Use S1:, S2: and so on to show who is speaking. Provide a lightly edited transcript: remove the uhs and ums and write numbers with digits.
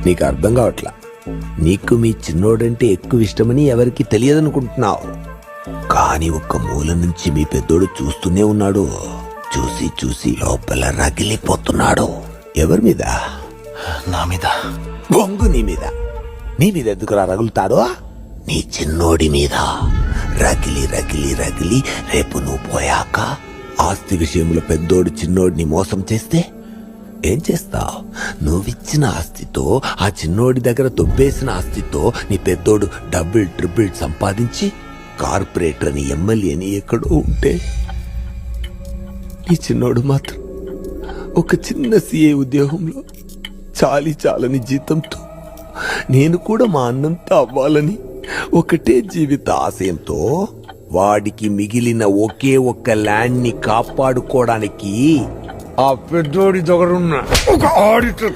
S1: నీకు అర్థం కావట్లా. నీకు మీ చిన్నోడంటే ఎక్కువ ఇష్టమని ఎవరికి తెలియదనుకుంటున్నావు. కానీ ఒక్క మూల నుంచి మీ పెద్దోడు చూస్తూనే ఉన్నాడు. చూసి చూసి లోపల రగిలిపోతున్నాడు. ఎవరి మీద?
S2: నా మీద.
S1: బొంగు నీ మీద. నీ మీద ఎందుకురా రగులుతాడు? నీ చిన్నోడి మీద రగిలి రగిలి రగిలి రేపు నువ్వు పోయాక ఆస్తి విషయంలో పెద్దోడు చిన్నోడిని మోసం చేస్తే ఏం చేస్తావు? నువ్విచ్చిన ఆస్తితో ఆ చిన్నోడి దగ్గర దొబ్బేసిన ఆస్తితో నీ పెద్దోడు డబుల్ ట్రిపుల్ సంపాదించి కార్పొరేటర్ అని ఎమ్మెల్యేని ఎక్కడో ఉంటే నీ చిన్నోడు మాత్రం ఒక చిన్న సిఏ ఉద్యోగంలో చాలని జీతంతో నేను కూడా మా అన్నంతా అవ్వాలని ఒకటే జీవిత ఆశయంతో వాడికి మిగిలిన ఒకే ఒక్క ల్యాండ్ ని కాపాడుకోవడానికి ఆ పెద్దోడి దగ్గరున్న ఒక ఆడిటర్